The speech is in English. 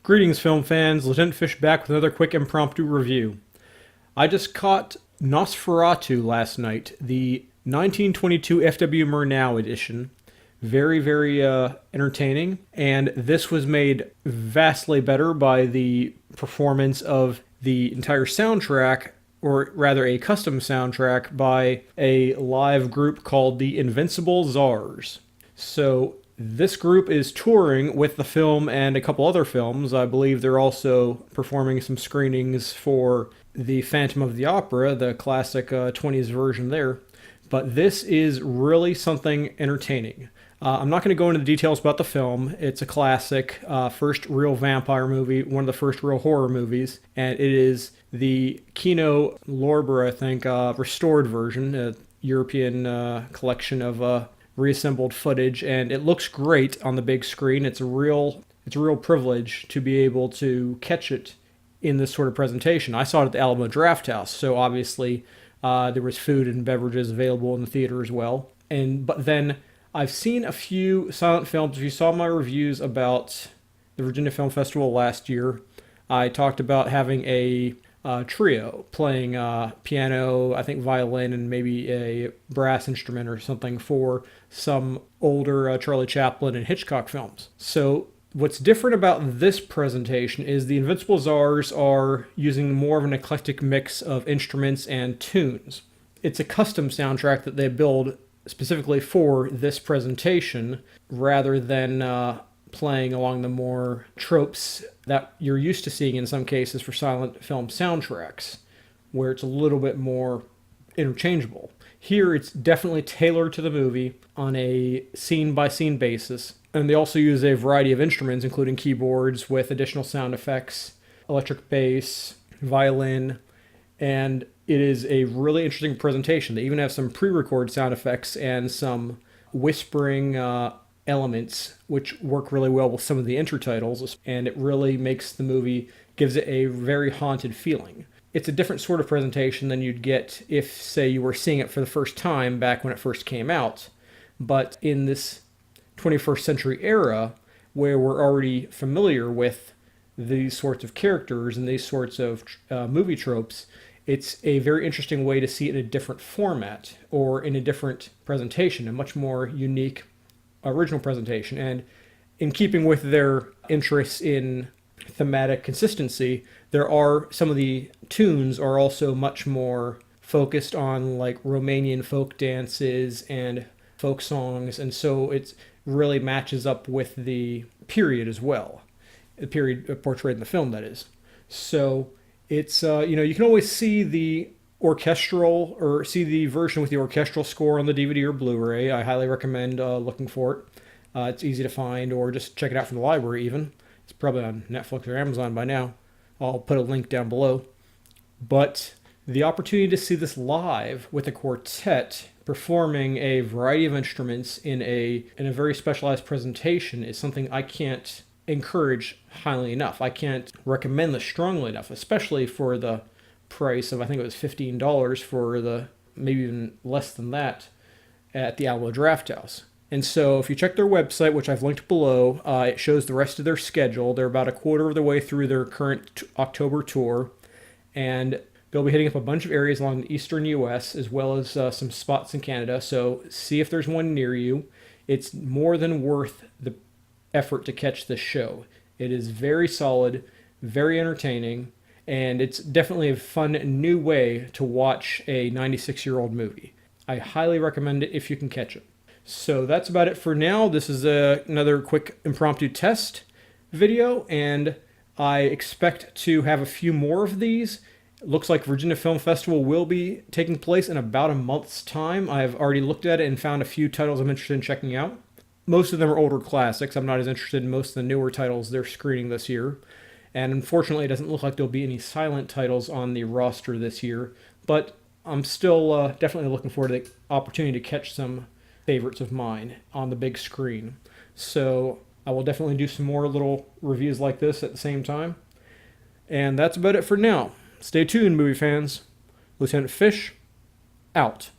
Greetings, film fans. Lieutenant Fish back with another quick impromptu review. I just caught Nosferatu last night, the 1922 FW Murnau edition. Very entertaining, and this was made vastly better by the performance of the entire soundtrack, or rather a custom soundtrack by a live group called the Invincible Czars. So this group is touring with the film and a couple other films. I believe they're also performing some screenings for the Phantom of the Opera, the classic 20s version there. But this is really something entertaining. I'm not going to go into the details about the film. It's a classic, first real vampire movie, one of the first real horror movies, and it is the Kino Lorber, I think, restored version, a European collection of reassembled footage, and it looks great on the big screen. It's a real privilege to be able to catch it in this sort of presentation. I saw it at the Alamo Drafthouse, so obviously there was food and beverages available in the theater as well. But then I've seen a few silent films. If you saw my reviews about the Virginia Film Festival last year, I talked about having a trio playing piano, I think violin, and maybe a brass instrument or something for some older Charlie Chaplin and Hitchcock films. So what's different about this presentation is the Invincible Czars are using more of an eclectic mix of instruments and tunes. It's a custom soundtrack that they build specifically for this presentation rather than playing along the more tropes that you're used to seeing in some cases for silent film soundtracks, where it's a little bit more interchangeable. Here it's definitely tailored to the movie on a scene-by-scene basis, and they also use a variety of instruments, including keyboards with additional sound effects, electric bass, violin, and it is a really interesting presentation. They even have some pre-recorded sound effects and some whispering elements which work really well with some of the intertitles, and it really makes the movie, gives it a very haunted feeling. It's a different sort of presentation than you'd get if, say, you were seeing it for the first time back when it first came out. But in this 21st century era, where we're already familiar with these sorts of characters and these sorts of movie tropes, it's a very interesting way to see it in a different format or in a different presentation, a much more unique original presentation. And in keeping with their interests in thematic consistency, there are some of the tunes are also much more focused on like Romanian folk dances and folk songs, and so it really matches up with the period as well, the period portrayed in the film, that is. So it's you can always see the orchestral or see the version with the orchestral score on the DVD or Blu-ray. I highly recommend looking for it. It's easy to find, or just check it out from the library even. It's probably on Netflix or Amazon by now. I'll put a link down below. But the opportunity to see this live with a quartet performing a variety of instruments in a very specialized presentation is something I can't encourage highly enough. I can't recommend this strongly enough, especially for the price of, I think it was $15 for the, maybe even less than that, at the Alamo Drafthouse. And so if you check their website, which I've linked below, it shows the rest of their schedule. They're about a quarter of the way through their current October tour, and they'll be hitting up a bunch of areas along the eastern U.S. as well as some spots in Canada. So see if there's one near you. It's more than worth the effort to catch this show. It is very solid, very entertaining, and it's definitely a fun new way to watch a 96-year-old movie. I highly recommend it if you can catch it. So that's about it for now. This is another quick impromptu test video, and I expect to have a few more of these. It looks like Virginia Film Festival will be taking place in about a month's time. I've already looked at it and found a few titles I'm interested in checking out. Most of them are older classics. I'm not as interested in most of the newer titles they're screening this year. And unfortunately, it doesn't look like there'll be any silent titles on the roster this year. But I'm still definitely looking forward to the opportunity to catch some favorites of mine on the big screen. So I will definitely do some more little reviews like this at the same time. And that's about it for now. Stay tuned, movie fans. Lieutenant Fish, out.